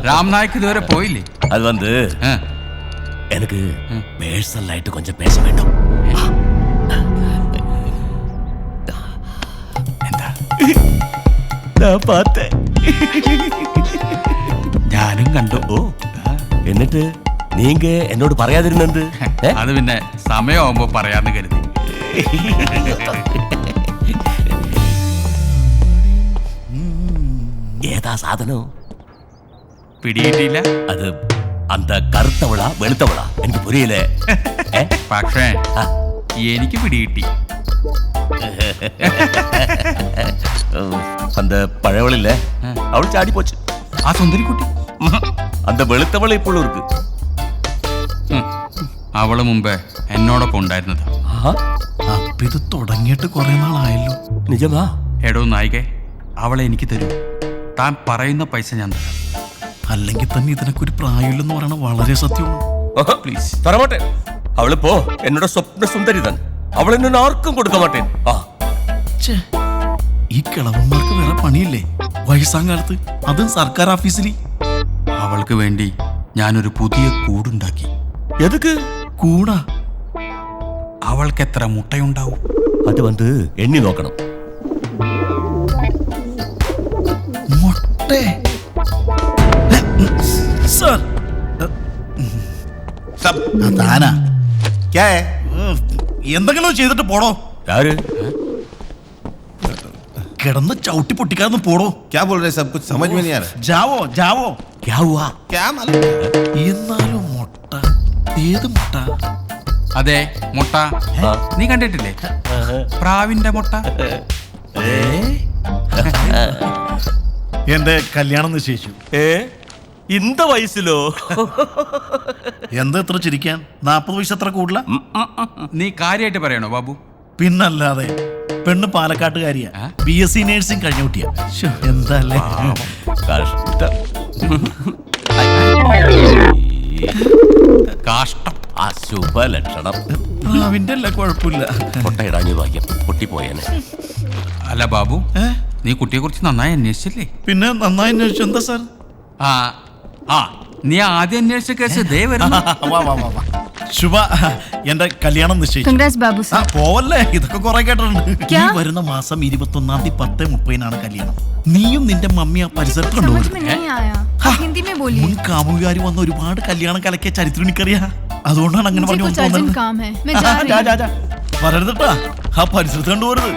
ராம்நாயக் இதுவரை போயில்லை. அது வந்து எனக்கு பேர்சனல் ஆயிட்டு கொஞ்சம் பேச வேண்டும். நான் பார்த்தேன், ഞാനും കണ്ടു. എന്നിട്ട് നീങ്ക എന്നോട് പറയാതിരുന്നത്? അത് പിന്നെ സമയമാകുമ്പോ പറയാന്ന് കരുതി. ഏതാ സാധനം? പിടികിട്ടിയില്ല. അത് അന്ത കറുത്തവളാ വെളുത്തവളാ എനിക്ക് പുരിയില്ലേ. പക്ഷേ എനിക്ക് പിടികിട്ടി. அந்த பழவளில்ல அவள் சாடி போச்சு. ആ സുന്ദരിക്കുട്ടി அந்த വെളുത്തവള ഇപ്പോഴും ഇருக்கு. അവള് മുമ്പേ എന്നോടൊപ്പം ഉണ്ടായിരുന്നത്. അപ്പൊ ഇത് തുടങ്ങിയിട്ട് കുറെ നാളായല്ലോ. നിജമാ? എടോ നായികെ, അവളെ എനിക്ക് തരൂ. താൻ പറയുന്ന പൈസ ഞാൻ തരാം. അല്ലെങ്കിൽ തന്നെ ഇതിനൊക്കെ ഒരു പ്രായമില്ലെന്ന് പറയണ വളരെ സത്യമാണ്. പ്ലീസ് തരമാട്ടെ. അവള് പോ, എന്നോട് സ്വപ്ന സുന്ദരി താൻ. അവളെ ഞാൻ ആർക്കും കൊടുക്ക മാട്ടേ. ഈ കിളവന്മാർക്ക് വേറെ പണിയില്ലേ വയസ്സാങ്കാലത്ത്, അതും സർക്കാർ ഓഫീസിൽ? അവൾക്ക് വേണ്ടി ഞാനൊരു പുതിയ കൂടുണ്ടാക്കി. എതുക്ക് കൂടാ? അവൾക്ക് എത്ര മുട്ടയുണ്ടാവും? അത് വന്ന് എണ്ണി നോക്കണം. മുട്ടേ? സർ താനാ എന്തെങ്കിലും ചെയ്തിട്ട് പോടോ. ആര്? കിടന്ന് ചവിട്ടി പൊട്ടിക്കാതെ പോടോ. क्या बोल रहे सब कुछ समझ में नहीं आ रहा. Joao Joao. क्या हुआ? क्या मालूम. എന്നാലും മുട്ട? ഏത് മുട്ട? അതെ, മുട്ട. നീ കണ്ടിട്ടില്ലേ പ്രാവിന്റെ മുട്ട? എന്റെ കല്യാണം നിശ്ചയിച്ചു. ഇന്ത വയസ്സിലോ? എന്താ ഇത്ര ചിരിക്കാൻ? 40 വയസ്സ് അത്ര കൂടുതല? നീ കാര്യമായിട്ട് പറയണോ ബാബു? പിന്നല്ലാതെ. പെണ്ണ് പാലക്കാട്ടുകാരിയാ, BSc നേഴ്സിംഗ് കഴിഞ്ഞ കുട്ടിയാ. എന്താല്ലേ കഷ്ടം. കാഷ്ടം. അശുഭ ലക്ഷണം. പ്രാവിന്റെ അല്ല, കുഴപ്പമില്ല. പൊട്ടയിടാഞ്ഞു ഭാഗ്യം, പൊട്ടിപ്പോയേനെ. അല്ല ബാബു, നീ കുട്ടിയെ കുറിച്ച് നന്നായി അന്വേഷിച്ചില്ലേ? പിന്നെ നന്നായി അന്വേഷിച്ചു. എന്താ സാർ? നീ ആദ്യം അന്വേഷിച്ച കേസ് ദേ വരുന്നു. ശുഭ, എന്റെ കല്യാണം നിശ്ചയിച്ചു. പോവല്ലേ, ഇതൊക്കെ കുറെ കേട്ടിട്ടുണ്ട്. ഈ വരുന്ന മാസം 21-ാം തീയതി 10:30-നാണ് കല്യാണം. നീയും നിന്റെ മമ്മി ആ പരിസരത്ത് കണ്ടുപോകും. മുൻ കാമുകാരി വന്ന ഒരുപാട് കല്യാണം കലക്കിയ ചരിത്രം എനിക്കറിയാ. അതുകൊണ്ടാണ് അങ്ങനെ പറഞ്ഞു വരരുതട്ടാ, ആ പരിസരത്ത് കണ്ടുപോരുത്.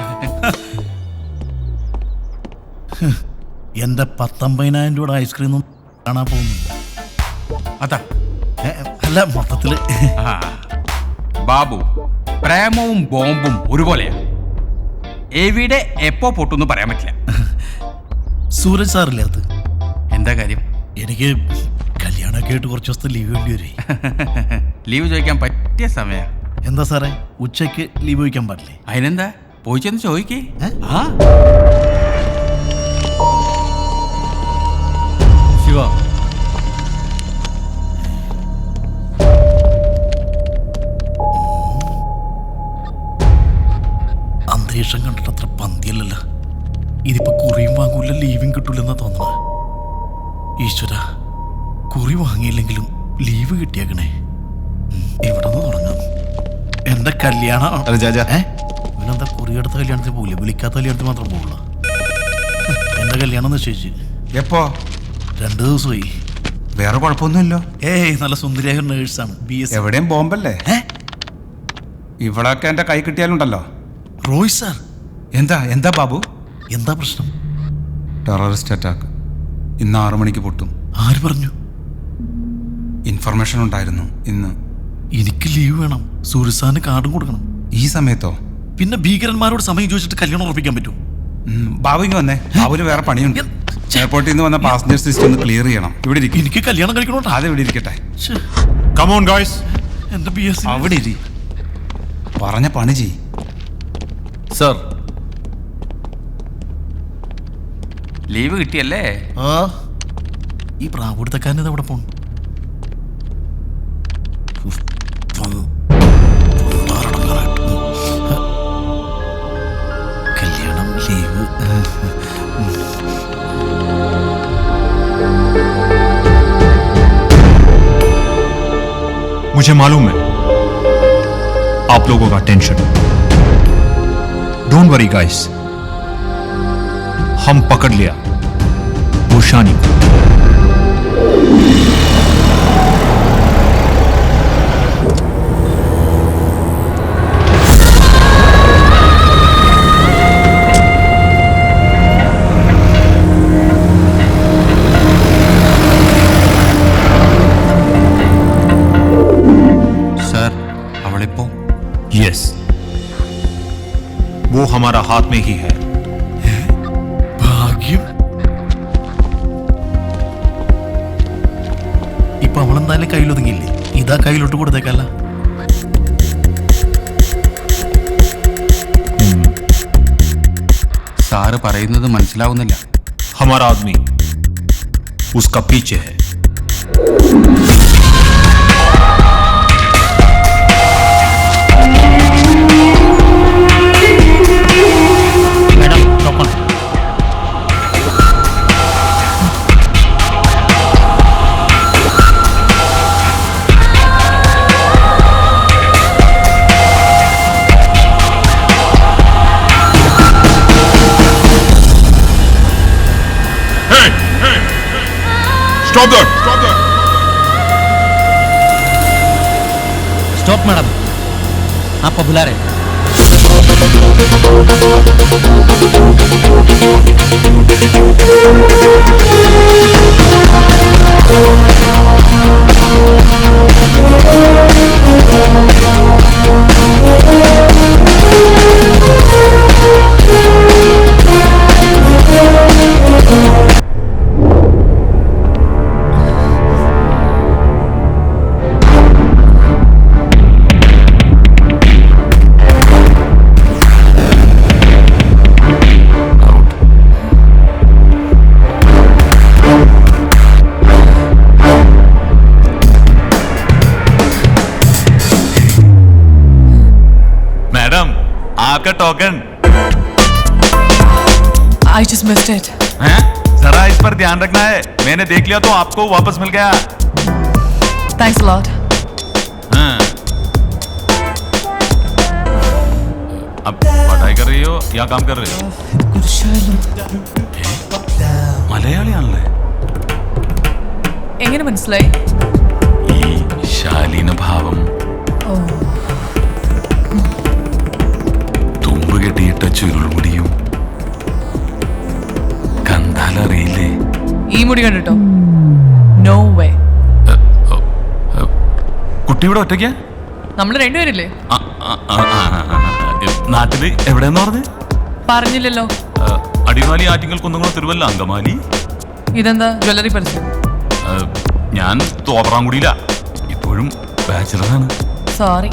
എന്റെ 19,000 രൂപ ഐസ്ക്രീം കാണാൻ പോകുന്നു. അതാ അല്ല, മൊത്തത്തില്. ബാബു, പ്രേമവും ബോംബും ഒരുപോലെയാ. എവിടെ എപ്പോ പൊട്ടുന്നു പറയാൻ പറ്റില്ല. സൂരജ് സാറില്ലേ അത്? എന്താ കാര്യം? എനിക്ക് കല്യാണമൊക്കെ ആയിട്ട് കുറച്ച് ദിവസത്തെ ലീവ് വേണ്ടി വരും. ലീവ് ചോദിക്കാൻ പറ്റിയ സമയ. എന്താ സാറേ, ഉച്ചയ്ക്ക് ലീവ് ചോദിക്കാൻ പാടില്ലേ? അതിനെന്താ, പോയി ചെന്ന് ചോദിക്കേ. ശിവ, അന്തരീക്ഷം കണ്ടിട്ട് അത്ര പന്തിയല്ലല്ലോ. ഇതിപ്പോ കുറിയും വാങ്ങൂല, ലീവും കിട്ടൂലെന്നാ തോന്നണ. ഈശ്വര, കുറി വാങ്ങിയില്ലെങ്കിലും ലീവ് കിട്ടിയേക്കണേ. ഇവിടെ നിന്ന് തുടങ്ങാം. എന്റെ കല്യാണം. ഇവനെന്താ കുറി എടുത്ത കല്യാണത്തിന് പോകില്ല, വിളിക്കാത്ത കല്യാണത്തിന് മാത്രം പോകില്ല. എന്റെ കല്യാണം നിശ്ചയിച്ച് എപ്പോ? 2 ദിവസമായി. വേറെ കുഴപ്പമൊന്നുമില്ലോ? നല്ല സുന്ദരിയായ നേഴ്സാണ്, BSc. എവിടെയും ബോംബല്ലേ? ഇവളൊക്കെ എന്റെ കൈ കിട്ടിയാലുണ്ടല്ലോ. റോയ് സാർ. എന്താ ബാബു? എന്താ പ്രശ്നം? ടെററിസ്റ്റ് അറ്റാക്ക് ഇന്ന് 6 മണിക്ക് പൊട്ടും. ആര് പറഞ്ഞു? ഇൻഫർമേഷൻ ഉണ്ടായിരുന്നു ഇന്ന്. എനിക്ക് ലീവ് വേണം. സൂര്യസാറിന് കാർഡും കൊടുക്കണം. ഈ സമയത്തോ? പിന്നെ ഭീകരന്മാരോട് സമയം ചോദിച്ചിട്ട് കല്യാണം ഉറപ്പിക്കാൻ പറ്റും? ബാബു ഇങ്ങ് വന്നേ. ബാബുവിന് വേറെ പണിയുണ്ട്. എയർപോർട്ടിൽ നിന്ന് വന്ന പാസഞ്ചേഴ്സ് ലിസ്റ്റ് ഒന്ന് ക്ലിയർ ചെയ്യണം. ഇവിടെ ഇരിക്കും. എനിക്ക് കല്യാണം കഴിക്കണോട്ടോ. അത് ഇവിടെ ഇരിക്കട്ടെ. Come on guys. എന്റെ BSc. അവിടെ ഇരി. പറഞ്ഞ പണി ചെയ്. സർ, ലീവ് കിട്ടിയല്ലേ? ഈ പ്രാവൂടുത്തക്കാരൻ അവിടെ പോണു. കല്യാണം, ലീവ്. मुझे मालूम है आप लोगों का टेंशन। डोंट वरी गाइस, हम पकड़ लिया वो शानी को। സർ അവളിപ്പോ यस, वो हमारा हाथ में ही है। ഭാഗ്യം. ഇപ്പൊ അവളെന്തായാലും കയ്യിലൊതുങ്ങിയില്ലേ, ഇതാ കയ്യിലോട്ട് കൊടുത്തേക്കല്ല. സാറ് പറയുന്നത് മനസ്സിലാവുന്നില്ല. हमारा आदमी उसका पीछे है। Stop there! Stop there! Stop madam, आपको बुला रहे हैं। मैडम आपका token I just missed it. है, जरा इस पर ध्यान रखना है। मैंने देख लिया तो आपको वापस मिल गया। Thanks a lot. हाँ। अब पढ़ाई कर रही हो या काम कर रही हो? കുരിശാലോ. മലയാളിയാണല്ലേ? എങ്ങനെ മനസ്സിലായി? ഈ ശാലീന ഭാവം, ഓ, തുമ്പ് കെട്ടിയിട്ട ചുരുൾമുടിയും കണ്ടാലറിയില്ലേ? ഈ മുടി കണ്ടിട്ടോ? No way. കുട്ടിയുടെ ഒറ്റയ്ക്കാ? നമ്മൾ രണ്ടുപേരില്ലേ? നാട്ടില് എവിടെയെന്ന് പറഞ്ഞ്? പറഞ്ഞില്ലല്ലോ. അടിമാലി, ആറ്റിങ്ങൽ, കുന്നംകുളം, തിരുവല്ല, അങ്കമാലി. ഇതെന്താ ജ്വല്ലറി പരസ്യം? ഞാൻ തോപ്രാംകുടിയില, ഇപ്പോഴും ബാച്ചിലറാണ്. സോറി,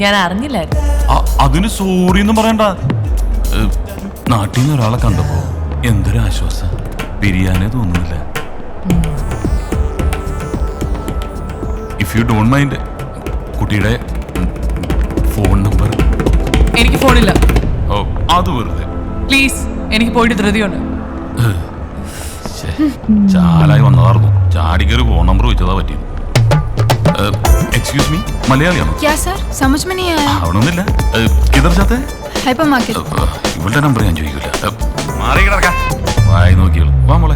ഞാൻ അറിഞ്ഞില്ലായിരുന്നു. അതിന് സോറി ഒന്നും പറയണ്ട. നാട്ടിൽ നിന്ന് ഒരാളെ കണ്ടപ്പോ എന്തൊരു ആശ്വാസം, പിരിയാനേ തോന്നുന്നില്ല. ഇഫ് യു ഡോണ്ട് മൈൻഡ്, കുട്ടിയുടെ ഫോൺ നമ്പർ? എനിക്ക് ഫോണില്ല. ഓ, അത് വെറുതെ. പ്ലീസ്, എനിക്ക് പോയിട്ട് ധൃതിയുണ്ട്. ചാലായി വന്നതായിരുന്നു, ചാടിക്കറി ഫോൺ നമ്പർ വെച്ചതാ പറ്റിയത്. എക്സ്ക്യൂസ് മീ, മലയാളിയാണോ? क्या सर, समझ में नहीं आया। ആവണമെന്നില്ല. കിതർ ചാത്തെ? Hypermarket. ഇവളുടെ നമ്പർ ഞാൻ ചോദിക്കില്ല. മാറി കിടക്കാം, വായി നോക്കിയോളൂ. വാ മോളെ.